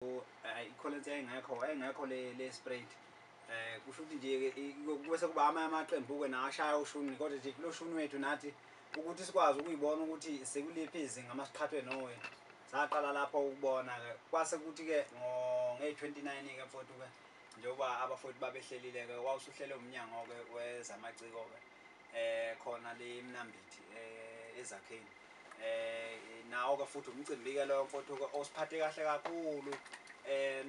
iCollins engekho le spread kusho ukuthi nje kube kuba amaqembu nashaya ushuni kodwa nje lo shuni wethu nathi ukuthi sikwazi ukuyibona ukuthi sekulephi izinga masiqhathwe nowe saqala lapho ukubona ke kwase kuthi ke nge29 ke mfowethu ke njengoba abafowethu babehlelile ke wawusuhlele umnyango ke wezamaciko ke khona le Mnambithi ezakheni nawo ke futhi umcimbi ke lo mfowethu ke osiphathe kahle kakhulu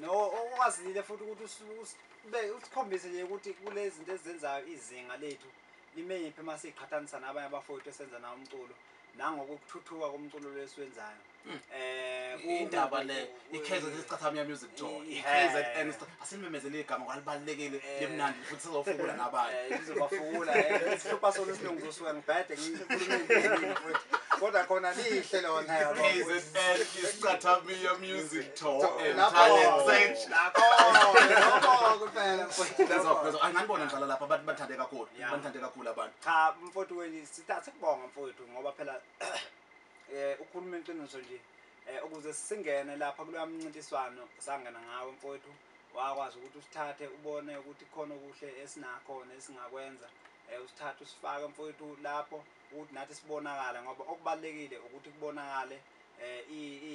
no okwazile futhi ukuthi usikhombise nje ukuthi kulezi zinto ezenzayo izinga lethu limephi masiqhathanisa nabanye abafowethu esenza nawo umculo nangokuthuthuka komculo lesiwenzayo indaba le iKZN Isicathamya Music Tour iKZN asimemezele igama kwalibalekile lemnandi futhi sizofukula nabanye sizobafukula isihlupha sona isilungu usuka ngibhede ngikhuluma kodwa khona lihle lona yabo KZN Isicathamya Music Tour and Talent Search lapho kuphela mfowethu anganibona ngala lapha abantu bathande kakhulu abantu cha mfowethu wena sithathe kubonga mfowethu ngoba phela ukhuluma iqiniso nje ukuze singene lapha kuloya mncintiswano sangena ngawe mfowethu wakwazi ukuthi usithathe ubone ukuthi khona okuhle esinakho nesingakwenza usithathe usifake mfowethu lapho ukuthi nathi sibonakala ngoba okubalekile ukuthi kubonakale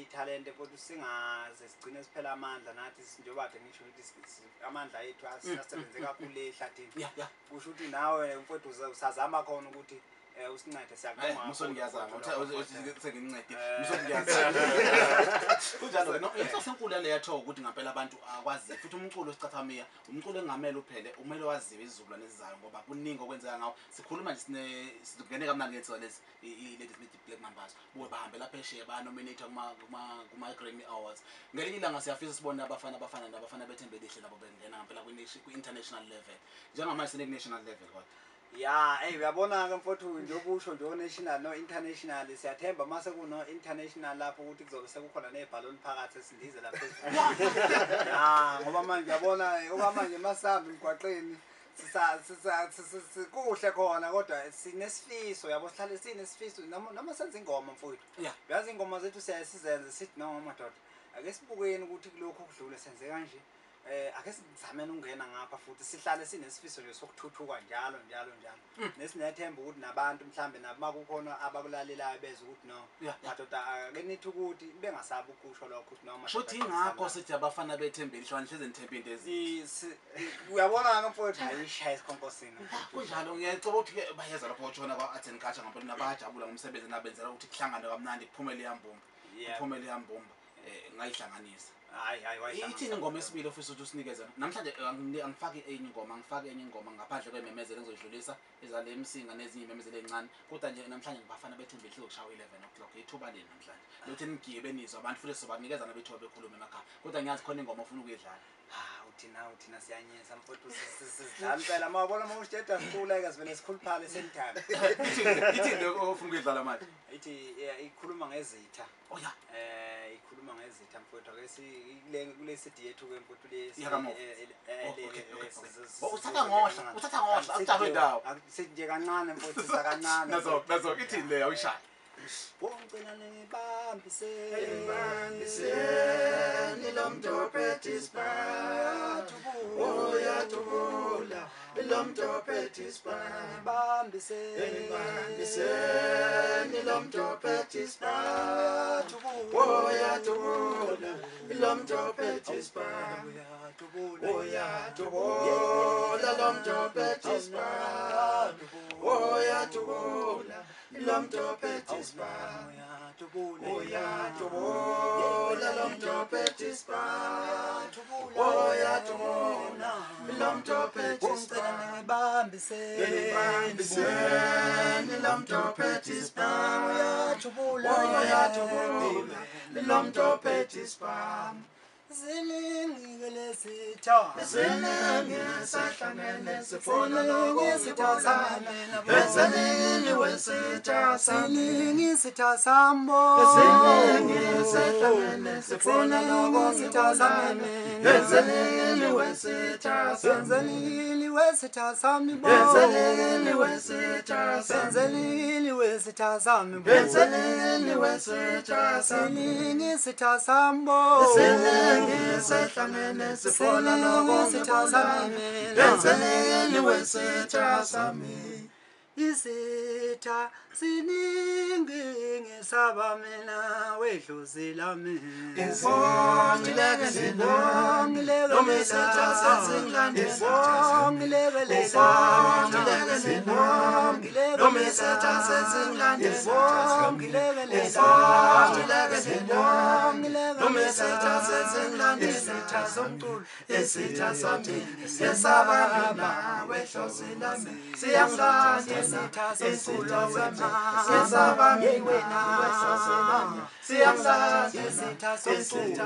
italent mfowethu singaze sigcine siphela amandla nathi njengoba kade ngisho ukuthi amandla ethu asisebenze kakhulu ehlathini kusho ukuthi nawe mfowethu usazama khona ukuthi usincede siyakubonga Musoni ngiyazama uthi sengincede Musoni ngiyazama kunjalo no inhlosenkulu le yathoka ukuthi ngempela abantu akwazi futhi umculo Isicathamia umculo engamele uphele umele waziwe izizukulwane ezizayo ngoba kuningi okwenzeka ngawo sikhuluma nje singene kamnandi ngethiwa lezi ladies black numbers bube bahambela phesheya ba nominate kuma Grammy Awards ngelinye ilanga siyafisa sibone abafana bethembele ihle labo bengena ngempela ku international level njengamanje sine national level kodwa ya uyabona ke mfowethu nje okusho nje national no international siyathemba mase kuno international lapho ukuthi kuzobe sekukhona nebhaloni phakathi esindize lapha ya ngoba manje uyabona okwamanje masambe emgwaqeni kuhle khona kodwa sinesifiso yabo sihlale sinesifiso noma senza ingoma mfowethu uyazi ingoma zethu siyasizenza sithi no madoda ake sibukeni ukuthi lokho kudlule senze kanje ake sizamene ungena ngapha futhi sihlale sinesifiso nje sokuthuthuka njalo nesinethemba ukuthi nabantu mhlambe naba kukhona abakulalelayo beze ukuthi no madoda ake nithi ukuthi bengasabi ukusho lokho ukuthi no madoda shothi ingakho sithi abafana bethembele ishwana hleze nithembe into ezi uyabona ke mfowethu ayishaya isikhonkosini kunjalo ngiyacela ukuthi ke bayeza lapho utshona kwa Art and Culture ngabantu nabajabula ngomsebenzi nabenzela ukuthi kuhlangane kamnandi kuphumele iyambumba ngayihlanganisa hayi ithini ingoma esibili ofisa ukuthi usinikeze namhlanje angifaki enye ingoma ngaphandle kwememezelo engizoyidlulisa ezale emsinga nezinye imemezelo ezincane kodwa nje namhlanje ngibafana bethembele ukushaya 11 o'clock ithuba leni namhlanje lokuthi nigiye benizwa abantu futhi sobanikeza nabethu bekhuluma emakhaya kodwa ngiyazi khona ingoma ofuna ukuyidlala uthina siyanyesa mfowethu sidlala impela mawubona mawusheda sikhuleka sivele sikhuluphale sentime ithi ofuna ukuyidlala manje ithi ikhuluma ngezitha ikhuluma ngezitha mfowethu ake kulesi diyethu ke mfowethu lesi uthatha ngosha akujabe indawo sithi nje kancane mfowethu sakancane nazo ithi le awishaya wongcina nibambiseni lomdophetispan uyatubula lomdophetispan bambiseni lomdophetispan uyatubula lomdophetispan uyatubula lomdophetispan uyatubula lomdophetispan uyatubula lomdophetispan uyatubula lomdophetispan bambiseni lomdophetispan uyatubula lomdophetispan Ziningi lesitha ziningi sahlangene sifuna lokuzithokozana ezelini wesitha ziningi sitha sambo ziningi sahlangene sifuna lokuzithokozana ezelini wesitha sami bo ezelini wesitha sami bo ezelini wesitha ziningi sitha sambo sengisehlangene sifona nokungibona lenzeleni wesitha sami Isitha siningi ngisaba mina wedlozi lami Ngileke ngileke noma isitha sesinglandisa ngileke ngileke noma isitha sesinglandisa ngileke noma isitha sesinglandisa somculo isitha sami sesaba mina wedlozi lami siyangilanda isitha somculo wami sesaba mina wedlozi lami siyangilanda isitha somculo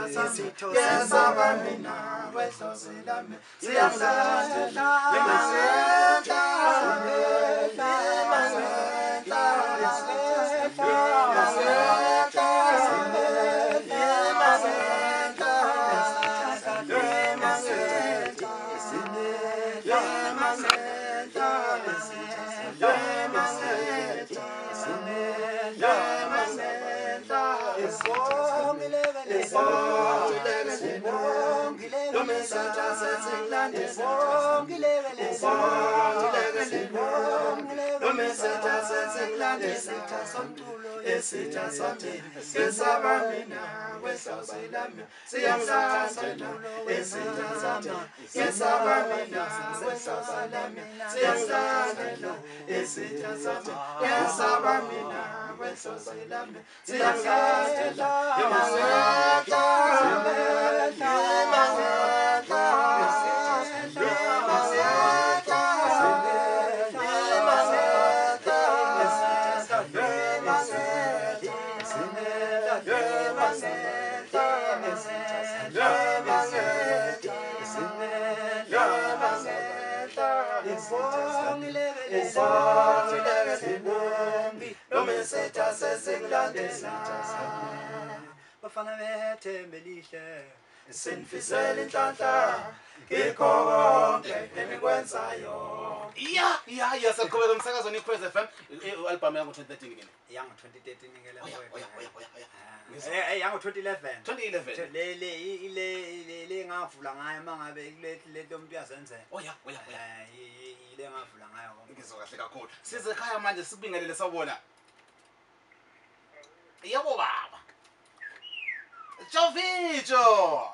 sesaba mina wedlozi lami siyangilanda Esitha sami sesaba mina wedlozi lami siyangilanda esitha sami sesaba mina wedlozi lami siyangilanda esitha sami sesaba mina wedlozi lami siyangilanda bafana bethembe lihle Sinfisela inhlanhla ngikho konke enikwenzayo ya saqhubeka umsakazweni iCrazy FM album yango 2013 ngene yango 2013 ngeke oya yango 2011 2011 le ngavula ngayo mangabe le umuntu uyazenzela oya ile ngavula ngayo ngizwa kahle kakhulu size ekhaya manje sikubingelele sawubona yabo baba Jovicho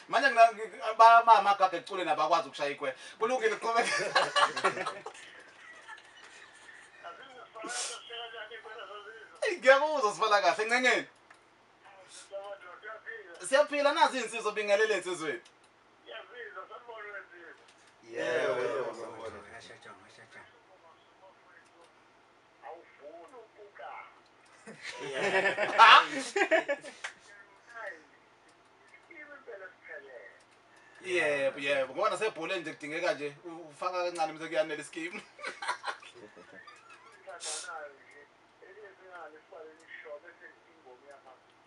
manje ba mama gaga ecule nabakwazi ukushaya ikwe kulungile qhubeka ngiyakuzwa sifala kahle ncenceni siyaphila nazi insizwa bingelele insizweni Yazizwa sanibona wenzile yebo awufuni ukuka yebo ngoba nasebholeni nje kudingeka nje ufaka kancane bese kuyanela ischeme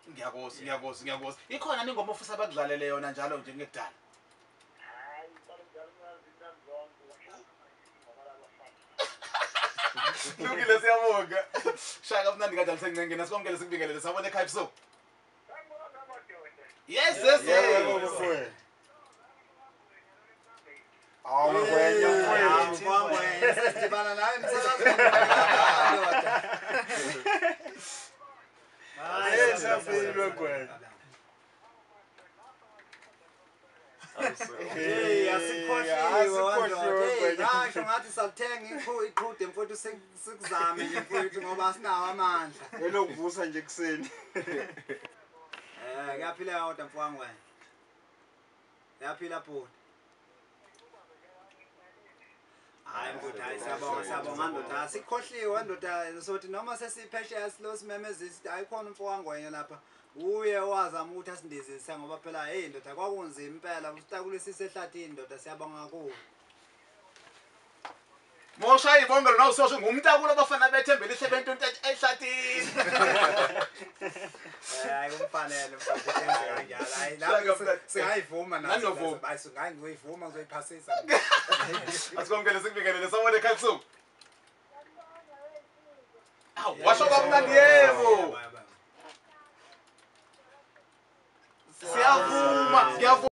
ngiyakuzwa ikhona ningoma ofisa abakudlalele yona njalo nje ngekudala Lungile siyabonga shaka mnandi kanjani sengincengena sikwamukele sikubingelele sabona ekhaya so yes ngasho ngathi salithenga iqhude mfowethu sikuzame nje mfowethu ngoba sinawo amandla elokuvusa nje kuseni kuyaphila kodwa mfowami wena kuyaphila bhuti hayi ndoda hayi siyabonga ndoda sikhohliwe ndoda sothi noma sesiphesheya silo simemezisi ayikhona mfowami wena lapha uye wazama ukuthi asindizise ngoba phela hey ndoda kwakunzima impela usitakulisisa ehlathini ndoda siyabonga kakhulu Mosha ibongelo nawo sosho ngumntakula abafana bethembele ihle bento ehlathini hayi kumfanele mfowethu kanjalo hayi la singayivuma nazo bayisungayi ngizoyivuma ngizoyiphasisa asikwamukele sikubingelele sawona ekhaya busuku washo kamnandi yebo Siyavuma.